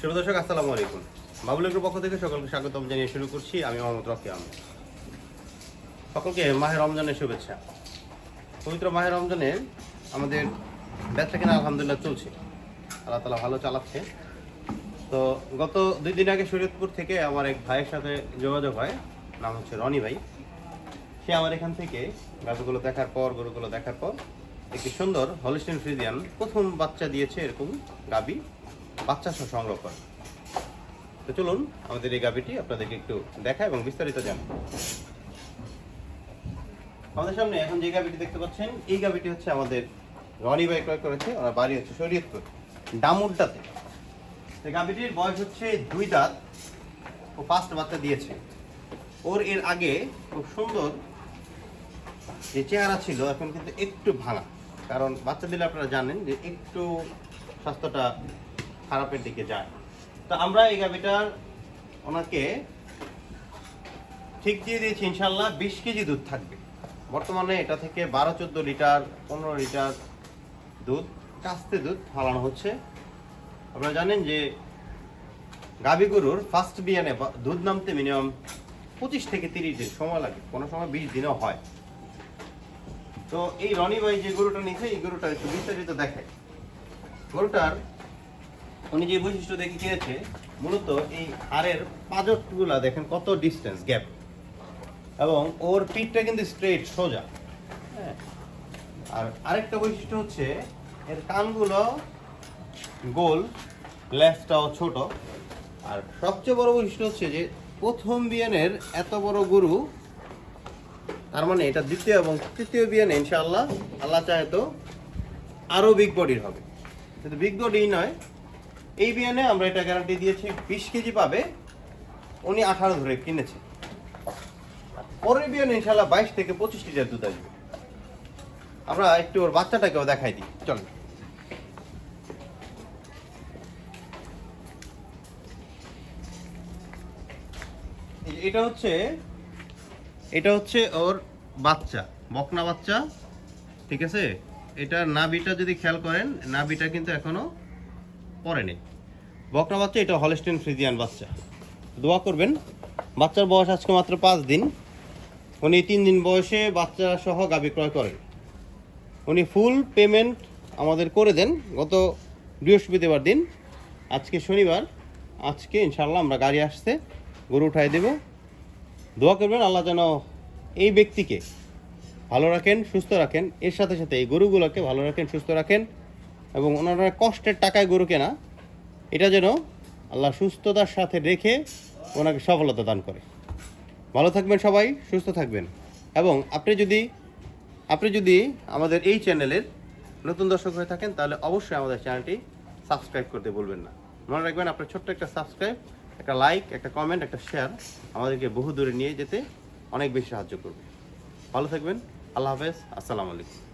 শুভ দর্শক, আসসালামু আলাইকুম। বাবুল এগ্রোর পক্ষ থেকে সকলকে স্বাগতম জানিয়ে শুরু করছি। আমি মোহাম্মদ রকি আহমেদ। সকলকে মাহে রমজানের শুভেচ্ছা। পবিত্র মাহে রমজানের আমাদের ব্যবসা কেনা আলহামদুলিল্লাহ চলছে, আল্লাহ তাআলা ভালো চালাচ্ছে। তো গত 2 দিন আগে শরীয়তপুর থেকে আমার এক ভাইয়ের সাথে যোগাযোগ হয়, নাম হচ্ছে রনি ভাই। সে আমার এখান থেকে গরুগুলো দেখার পর একটি সুন্দর হলিস্টিন ফ্রিজিয়ান প্রথম বাচ্চা দিয়েছে এরকম গাবি বাচ্চা সহ সংগ্রহ করে। তো চলুন আমাদের এই গাবিটি আপনাদেরকে একটু দেখা এবং বিস্তারিত জানাই। আমাদের সামনে এখন যে গাবিটি দেখতে পাচ্ছেন, এই গাবিটি হচ্ছে আমাদের রনি ভাই ক্রয় করেছে। ওনার বাড়ি হচ্ছে শরীয়তপুর ডামুড্ডাতে। এই গাবিটির বয়স হচ্ছে 2 দাঁত। ও ফার্স্ট বাচ্চা দিয়েছে। ওর এর আগে খুব সুন্দর যে চেহারা ছিল, এখন কিন্তু একটু ভাঙা, কারণ বাচ্চা দিলে আপনারা জানেন যে একটু স্বাস্থ্যটা খারাপের দিকে যায়। তো আমরা এই গাবিটার ওনাকে ঠিক দিয়ে দিয়েছি, ইনশাল্লাহ 20 কেজি দুধ থাকবে। বর্তমানে এটা থেকে 12-14 লিটার 15 লিটার দুধ কাস্তে দুধ ফালানো হচ্ছে। আপনারা জানেন যে গাভী গরুর ফার্স্ট বিয়ানে দুধ নামতে মিনিমাম 25 থেকে 30 দিন সময় লাগে, কোনো সময় 20 দিনও হয়। তো এই রনি ভাই যে গরুটা নিয়েছে, এই গরুটা একটু বিস্তারিত দেখে। গরুটার উনি যে বৈশিষ্ট্য দেখে কিনেছে, মূলত এই হাড়ের পাঁজরগুলা দেখেন কত ডিস্টেন্স গ্যাপ, এবং ওর পিঠটা কিন্তু স্ট্রেট সোজা। হ্যাঁ, আর আরেকটা বৈশিষ্ট্য হচ্ছে এর কানগুলো গোল, লেজটাও ছোট। আর সবচেয়ে বড় বৈশিষ্ট্য হচ্ছে যে প্রথম বিয়ানের এত বড় গরু, তার মানে এটা দ্বিতীয় এবং তৃতীয় বিয়ানে ইনশাআল্লাহ আল্লাহ চাহে তো আরও বিগ বডির হবে। কিন্তু বিগ বডি নয়, এই বিয়ানে আমরা এটা গ্যারান্টি দিয়েছি 20 কেজি পাবে। উনি 18 ধরে কিনেছে। পরের বিয়ানে ইনশাআল্লাহ 22 থেকে 25 লিটার দুধ আসবে। আমরা একটু ওর বাচ্চাটাকেও দেখাই দিই, চল। এটা হচ্ছে ওর বাচ্চা, বকনা বাচ্চা, ঠিক আছে। এটার নাভিটা যদি খেয়াল করেন, নাভিটা কিন্তু এখনো পড়েনি। বকনা বাচ্চা, এটা হলস্টিন ফ্রিজিয়ান বাচ্চা। দোয়া করবেন। বাচ্চার বয়স আজকে মাত্র 5 দিন। উনি 3 দিন বয়সে বাচ্চা সহ গাভী ক্রয় করেন। উনি ফুল পেমেন্ট আমাদের করে দেন গত বৃহস্পতিবার দিন। আজকে শনিবার, আজকে ইনশাল্লাহ আমরা গাড়ি আসছে, গরু উঠাই দেব। দোয়া করবেন আল্লাহ যেন এই ব্যক্তিকে ভালো রাখেন, সুস্থ রাখেন, এর সাথে সাথে এই গরুগুলোকে ভালো রাখেন, সুস্থ রাখেন, এবং ওনারা কষ্টের টাকায় গরু কেনা, এটা যেন আল্লাহ সুস্থতার সাথে রেখে ওনাকে সফলতা দান করে। ভালো থাকবেন সবাই, সুস্থ থাকবেন। এবং আপনি যদি আমাদের এই চ্যানেলের নতুন দর্শক হয়ে থাকেন, তাহলে অবশ্যই আমাদের চ্যানেলটি সাবস্ক্রাইব করতে ভুলবেন না। মনে রাখবেন, আপনার ছোট্ট একটা সাবস্ক্রাইব, একটা লাইক, একটা কমেন্ট, একটা শেয়ার আমাদেরকে বহু দূরে নিয়ে যেতে অনেক বেশি সাহায্য করবে। ভালো থাকবেন। আল্লাহ হাফেজ। আসসালামু আলাইকুম।